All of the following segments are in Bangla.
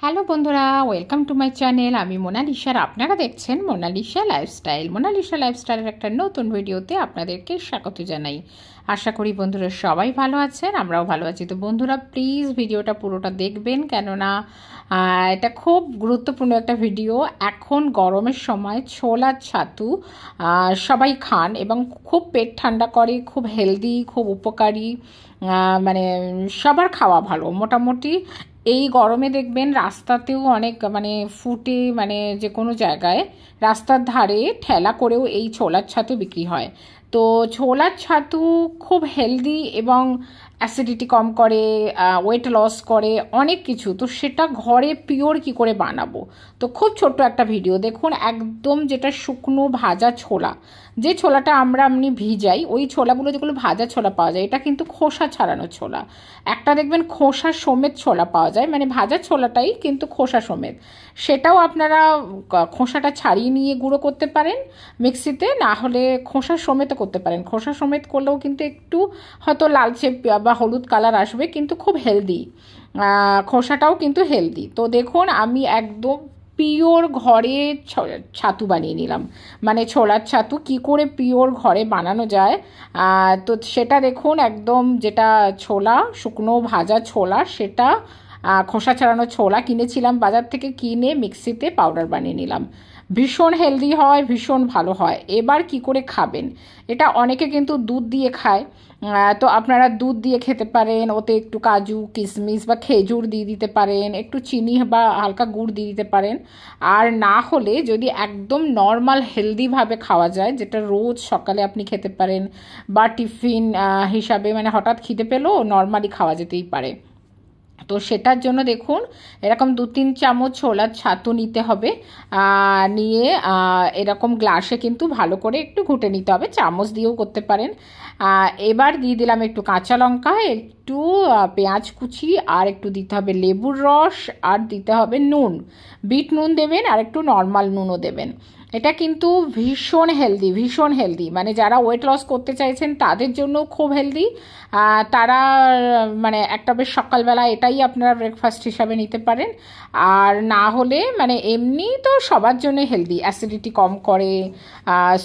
হ্যালো বন্ধুরা, ওয়েলকাম টু মাই চ্যানেল। আমি মোনালিসার, আপনারা দেখছেন মোনালিসা লাইফস্টাইল। মোনালিসা লাইফস্টাইলের একটা নতুন ভিডিওতে আপনাদেরকে স্বাগত জানাই। আশা করি বন্ধুরা সবাই ভালো আছেন, আমরাও ভালো আছি। তো বন্ধুরা প্লিজ ভিডিওটা পুরোটা দেখবেন, কেননা এটা খুব গুরুত্বপূর্ণ একটা ভিডিও। এখন গরমের সময় ছোলার ছাতু সবাই খান এবং খুব পেট ঠান্ডা করে, খুব হেলদি, খুব উপকারী, মানে সবার খাওয়া ভালো মোটামুটি। এই গরমে দেখবেন রাস্তাতেও অনেক ফুটে, যে কোনো জায়গায় রাস্তার ধারে ঠেলা করেও এই ছোলার ছাতু বিক্রি হয়। তো ছোলার ছাতু খুব হেলদি এবং অ্যাসিডিটি কম করে, ওয়েট লস করে, অনেক কিছু। তো সেটা ঘরে পিওর কি করে বানাবো, তো খুব ছোট্ট একটা ভিডিও দেখুন। একদম যেটা শুকনো ভাজা ছোলা, যে ছোলাটা আমরা এমনি ভিজাই, ওই ছোলাগুলো যেগুলো ভাজা ছোলা পাওয়া যায়, এটা কিন্তু খোসা ছাড়ানো ছোলা। একটা দেখবেন খোসা সমেত ছোলা পাওয়া যায়, মানে ভাজা ছোলাটাই কিন্তু খোসা সমেত। সেটাও আপনারা খোসাটা ছাড়িয়ে নিয়ে গুঁড়ো করতে পারেন মিক্সিতে, না হলে খোসা সমেত করতে পারেন। খোসা সমেত করলেও কিন্তু একটু হয়তো লালচে বা হলুদ কালার আসবে, কিন্তু খুব হেলদি, খোসাটাও কিন্তু হেলদি। তো দেখুন আমি একদম পিওর ঘরে ছাতু বানিয়ে নিলাম, মানে ছোলার ছাতু কি করে পিওর ঘরে বানানো যায়। তো সেটা দেখুন, একদম যেটা ছোলা, শুকনো ভাজা ছোলা, সেটা খোসা ছাড়ানো ছোলা কিনেছিলাম বাজার থেকে, কিনে মিক্সিতে পাউডার বানিয়ে নিলাম। ভীষণ হেলদি হয়, ভীষণ ভালো হয়। এবার কি করে খাবেন, এটা অনেকে কিন্তু দুধ দিয়ে খায়। তো আপনারা দুধ দিয়ে খেতে পারেন, ওতে একটু কাজু কিশমিশ বা খেজুর দিয়ে দিতে পারেন, একটু চিনি বা হালকা গুড় দিয়ে দিতে পারেন। আর না হলে যদি একদম নর্মাল হেলদিভাবে খাওয়া যায়, যেটা রোজ সকালে আপনি খেতে পারেন বা টিফিন হিসাবে, হঠাৎ খিদে পেলেও নর্মালি খাওয়া যেতেই পারে। তো সেটার জন্য দেখুন এরকম 2-3 চামচ ছোলার ছাতু নিতে হবে। নিয়ে এরকম গ্লাসে কিন্তু ভালো করে একটু ঘুটে নিতে হবে, চামচ দিয়েও করতে পারেন। এবার দিয়ে দিলাম একটু কাঁচা লঙ্কা, একটু পেঁয়াজ কুচি, আর একটু দিতে হবে লেবুর রস, আর দিতে হবে নুন। বিট নুন দেবেন আর একটু নর্মাল নুনও দেবেন। এটা কিন্তু ভীষণ হেলদি, ভীষণ হেলদি, যারা ওয়েট লস করতে চাইছেন তাদের জন্য খুব হেলদি। তারা একটা বেশ সকালবেলা এটাই আপনারা ব্রেকফাস্ট হিসাবে নিতে পারেন। আর না হলে এমনি তো সবার জন্য হেলদি, অ্যাসিডিটি কম করে,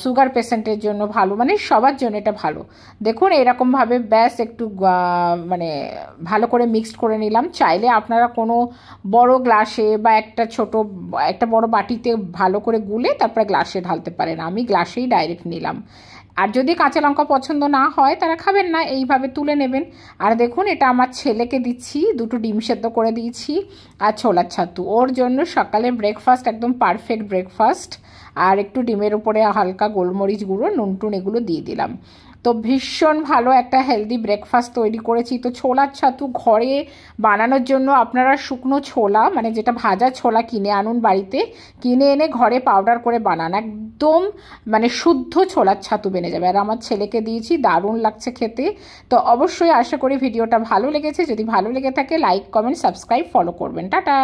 সুগার পেশেন্টের জন্য ভালো, সবার জন্য এটা ভালো। দেখুন এরকমভাবে ব্যাস একটু ভালো করে মিক্সড করে নিলাম। চাইলে আপনারা কোনো বড় গ্লাসে বা একটা বড় বাটিতে ভালো করে গুলে তারপরে গ্লাসে ঢালতে পারেন। আমি গ্লাসেই ডাইরেক্ট নিলাম। আর যদি কাঁচা লঙ্কা পছন্দ না হয় তারা খাবেন না, এইভাবে তুলে নেবেন। আর দেখুন এটা আমার ছেলেকে দিচ্ছি, 2টো ডিম সেদ্ধ করে দিয়েছি আর ছোলার ছাতু, ওর জন্য সকালে ব্রেকফাস্ট একদম পারফেক্ট ব্রেকফাস্ট। আর একটু ডিমের উপরে হালকা গোলমরিচ গুঁড়ো, নুন টুন এগুলো দিয়ে দিলাম। তো ভীষণ ভালো একটা হেলদি ব্রেকফাস্ট তৈরি করেছি। তো ছোলার ছাতু ঘরে বানানোর জন্য আপনারা শুকনো ছোলা, যেটা ভাজা ছোলা কিনে আনুন বাড়িতে, কিনে এনে ঘরে পাউডার করে বানান, একদম শুদ্ধ ছোলার ছাতু বেনে যাবে। আর আমার ছেলেকে দিয়েছি, দারুণ লাগছে খেতে। তো অবশ্যই আশা করি ভিডিওটা ভালো লেগেছে। যদি ভালো লেগে থাকে লাইক কমেন্ট সাবস্ক্রাইব ফলো করবেন। টাটা।